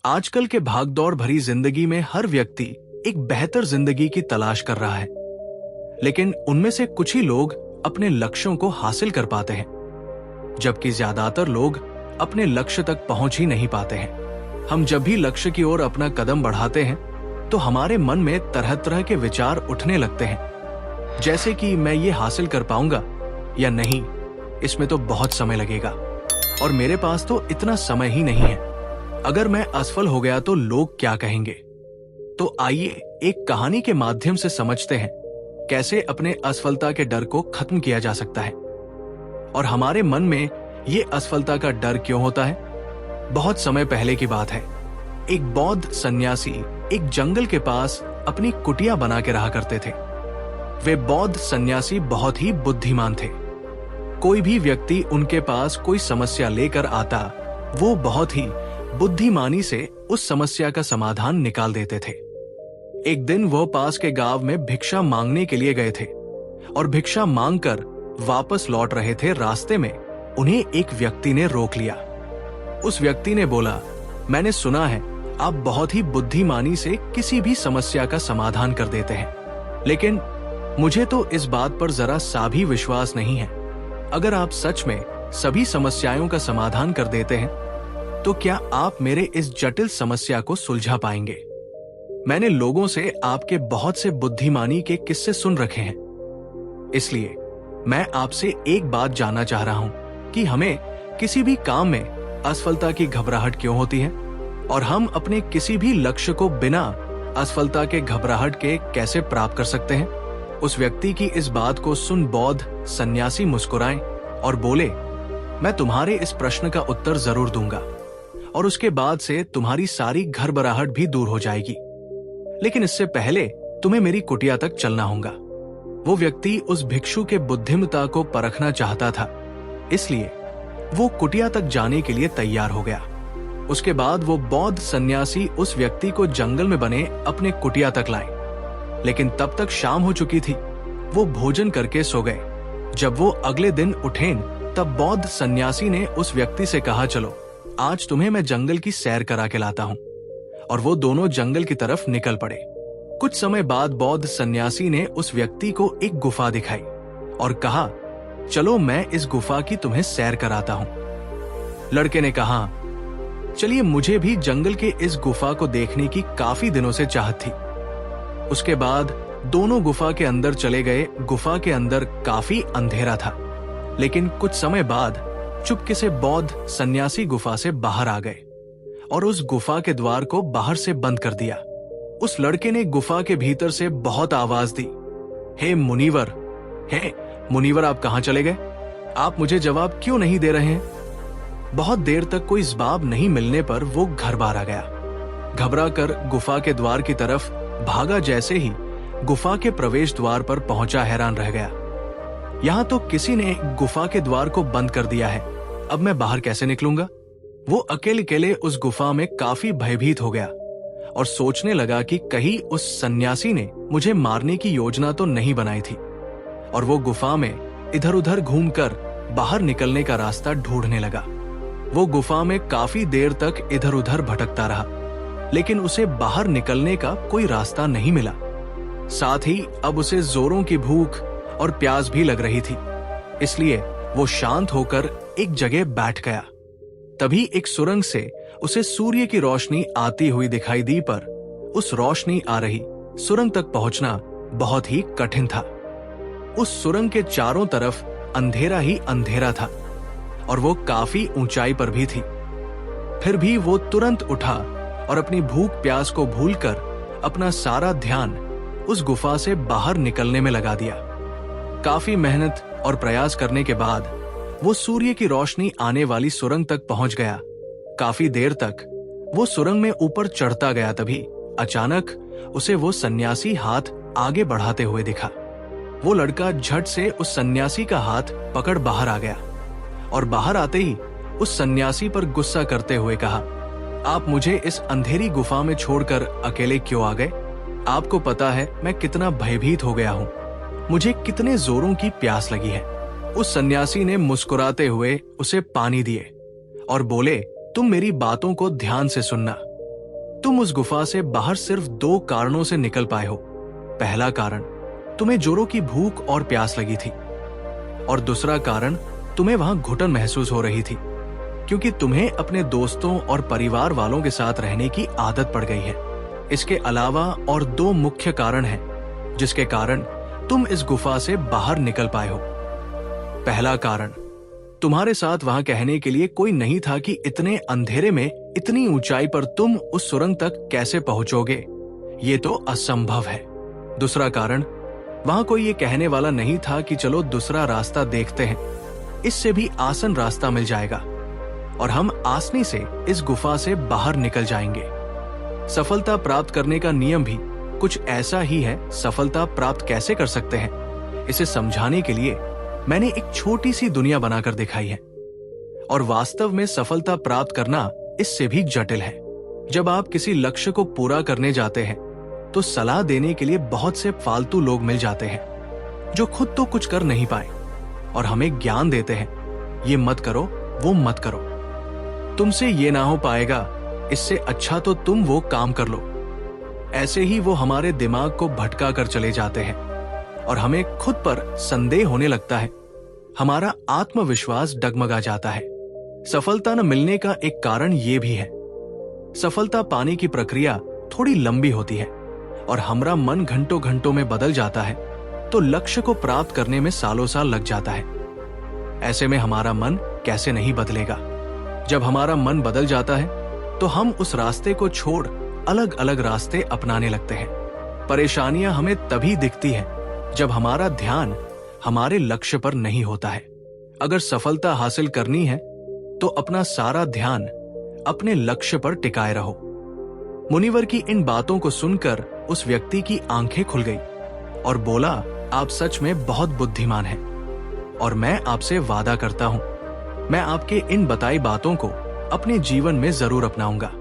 आजकल के भागदौड़ भरी जिंदगी में हर व्यक्ति एक बेहतर जिंदगी की तलाश कर रहा है, लेकिन उनमें से कुछ ही लोग अपने लक्ष्यों को हासिल कर पाते हैं, जबकि ज्यादातर लोग अपने लक्ष्य तक पहुंच ही नहीं पाते हैं। हम जब भी लक्ष्य की ओर अपना कदम बढ़ाते हैं, तो हमारे मन में तरह तरह के विचार उठने लगते हैं, जैसे कि मैं ये हासिल कर पाऊंगा या नहीं, इसमें तो बहुत समय लगेगा और मेरे पास तो इतना समय ही नहीं है। अगर मैं असफल हो गया तो लोग क्या कहेंगे? तो आइए एक कहानी के माध्यम से समझते हैं कैसे अपने असफलता के डर को खत्म किया जा सकता है। और हमारे मन में ये असफलता का डर क्यों होता है? बहुत समय पहले की बात है। एक बौद्ध सन्यासी एक जंगल के पास अपनी कुटिया बना के रहा करते थे। वे बौद्ध सन्यासी बहुत ही बुद्धिमान थे। कोई भी व्यक्ति उनके पास कोई समस्या लेकर आता, वो बहुत ही बुद्धिमानी से उस समस्या का समाधान निकाल देते थे। एक दिन वो पास के गांव में भिक्षा मांगने के लिए गए थे और भिक्षा मांगकर वापस लौट रहे थे। रास्ते में उन्हें एक व्यक्ति ने रोक लिया। उस व्यक्ति ने बोला, मैंने सुना है आप बहुत ही बुद्धिमानी से किसी भी समस्या का समाधान कर देते हैं, लेकिन मुझे तो इस बात पर जरा सा भी विश्वास नहीं है। अगर आप सच में सभी समस्याओं का समाधान कर देते हैं, तो क्या आप मेरे इस जटिल समस्या को सुलझा पाएंगे? मैंने लोगों से आपके बहुत से बुद्धिमानी के किस्से सुन रखे हैं, इसलिए मैं आपसे एक बात जानना चाह रहा हूं कि हमें किसी भी काम में असफलता की घबराहट क्यों होती है और हम अपने किसी भी लक्ष्य को बिना असफलता के घबराहट के कैसे प्राप्त कर सकते हैं? उस व्यक्ति की इस बात को सुन बौद्ध सन्यासी मुस्कुराए और बोले, मैं तुम्हारे इस प्रश्न का उत्तर जरूर दूंगा और उसके बाद से तुम्हारी सारी घबराहट भी दूर हो जाएगी, लेकिन इससे पहले तुम्हें मेरी कुटिया तक चलना होगा। वो व्यक्ति उस भिक्षु के बुद्धिमत्ता को परखना चाहता था, इसलिए वो कुटिया तक जाने के लिए तैयार हो गया। उसके बाद वो बौद्ध सन्यासी उस व्यक्ति को जंगल में बने अपने कुटिया तक लाए, लेकिन तब तक शाम हो चुकी थी। वो भोजन करके सो गए। जब वो अगले दिन उठें, तब बौद्ध सन्यासी ने उस व्यक्ति से कहा, चलो आज तुम्हें मैं जंगल की सैर करा के लाता हूं। और वो दोनों जंगल की तरफ निकल पड़े। कुछ समय बाद बौद्ध सन्यासी ने उस व्यक्ति को एक गुफा दिखाई और कहा, चलो मैं इस गुफा की तुम्हें सैर कराता हूं। लड़के ने कहा, चलिए, मुझे भी जंगल के इस गुफा को देखने की काफी दिनों से चाहत थी। उसके बाद दोनों गुफा के अंदर चले गए। गुफा के अंदर काफी अंधेरा था, लेकिन कुछ समय बाद चुपके से बौद्ध सन्यासी गुफा से बाहर आ गए और उस गुफा के द्वार को बाहर से बंद कर दिया। उस लड़के ने गुफा के भीतर से बहुत आवाज दी, हे मुनीवर, आप कहां चले गए? आप मुझे जवाब क्यों नहीं दे रहे हैं? बहुत देर तक कोई जवाब नहीं मिलने पर वो घर बाहर आ गया। घबरा कर गुफा के द्वार की तरफ भागा। जैसे ही गुफा के प्रवेश द्वार पर पहुंचा, हैरान रह गया। यहां तो किसी ने गुफा के द्वार को बंद कर दिया है, अब मैं बाहर कैसे निकलूंगा? वो अकेले उस गुफा में काफी भयभीत हो गया और सोचने लगा कि कहीं उस सन्यासी ने मुझे मारने की योजना तो नहीं बनाई थी। और वो गुफा में इधर उधर घूमकर बाहर निकलने का रास्ता ढूंढने लगा। वो गुफा में काफी देर तक इधर उधर भटकता रहा, लेकिन उसे बाहर निकलने का कोई रास्ता नहीं मिला। साथ ही अब उसे जोरों की भूख और प्यास भी लग रही थी, इसलिए वो शांत होकर एक जगह बैठ गया। तभी एक सुरंग से उसे सूर्य की रोशनी आती हुई दिखाई दी, पर उस रोशनी आ रही सुरंग तक पहुंचना बहुत ही कठिन था। उस सुरंग के चारों तरफ अंधेरा ही अंधेरा था और वो काफी ऊंचाई पर भी थी। फिर भी वो तुरंत उठा और अपनी भूख प्यास को भूलकर अपना सारा ध्यान उस गुफा से बाहर निकलने में लगा दिया। काफी मेहनत और प्रयास करने के बाद वो सूर्य की रोशनी आने वाली सुरंग तक पहुंच गया। काफी देर तक वो सुरंग में ऊपर चढ़ता गया। तभी अचानक उसे वो सन्यासी हाथ आगे बढ़ाते हुए दिखा। वो लड़का झट से उस सन्यासी का हाथ पकड़ बाहर आ गया और बाहर आते ही उस सन्यासी पर गुस्सा करते हुए कहा, आप मुझे इस अंधेरी गुफा में छोड़कर अकेले क्यों आ गए? आपको पता है मैं कितना भयभीत हो गया हूँ, मुझे कितने जोरों की प्यास लगी है। उस सन्यासी ने मुस्कुराते हुए उसे पानी दिए और बोले, तुम मेरी बातों को ध्यान से सुनना। तुम उस गुफा से बाहर सिर्फ 2 कारणों से निकल पाए हो। पहला कारण, तुम्हें जोरों की भूख और प्यास लगी थी, और दूसरा कारण, तुम्हें वहां घुटन महसूस हो रही थी, क्योंकि तुम्हें अपने दोस्तों और परिवार वालों के साथ रहने की आदत पड़ गई है। इसके अलावा और 2 मुख्य कारण हैं जिसके कारण तुम इस गुफा से बाहर निकल पाए हो। पहला कारण, तुम्हारे साथ वहां कहने के लिए कोई नहीं था कि इतने अंधेरे में इतनी ऊंचाई पर तुम उस सुरंग तक कैसे पहुंचोगे, ये तो असंभव है। दूसरा कारण, वहां कोई ये कहने वाला नहीं था कि चलो दूसरा रास्ता देखते हैं, इससे भी आसान रास्ता मिल जाएगा और हम आसानी से इस गुफा से बाहर निकल जाएंगे। सफलता प्राप्त करने का नियम भी कुछ ऐसा ही है। सफलता प्राप्त कैसे कर सकते हैं, इसे समझाने के लिए मैंने एक छोटी सी दुनिया बनाकर दिखाई है, और वास्तव में सफलता प्राप्त करना इससे भी जटिल है। जब आप किसी लक्ष्य को पूरा करने जाते हैं तो सलाह देने के लिए बहुत से फालतू लोग मिल जाते हैं जो खुद तो कुछ कर नहीं पाए और हमें ज्ञान देते हैं, ये मत करो, वो मत करो, तुमसे ये ना हो पाएगा, इससे अच्छा तो तुम वो काम कर लो। ऐसे ही वो हमारे दिमाग को भटका कर चले जाते हैं और हमें खुद पर संदेह होने लगता है, हमारा आत्मविश्वास डगमगा जाता है। सफलता न मिलने का एक कारण ये भी है, सफलता पाने की प्रक्रिया थोड़ी लंबी होती है और हमारा मन घंटों घंटों में बदल जाता है, तो लक्ष्य को प्राप्त करने में सालों साल लग जाता है। ऐसे में हमारा मन कैसे नहीं बदलेगा? जब हमारा मन बदल जाता है तो हम उस रास्ते को छोड़ अलग अलग रास्ते अपनाने लगते हैं। परेशानियां हमें तभी दिखती हैं जब हमारा ध्यान हमारे लक्ष्य पर नहीं होता है। अगर सफलता हासिल करनी है तो अपना सारा ध्यान अपने लक्ष्य पर टिकाए रहो। मुनिवर की इन बातों को सुनकर उस व्यक्ति की आंखें खुल गई और बोला, आप सच में बहुत बुद्धिमान हैं और मैं आपसे वादा करता हूं, मैं आपके इन बताई बातों को अपने जीवन में जरूर अपनाऊंगा।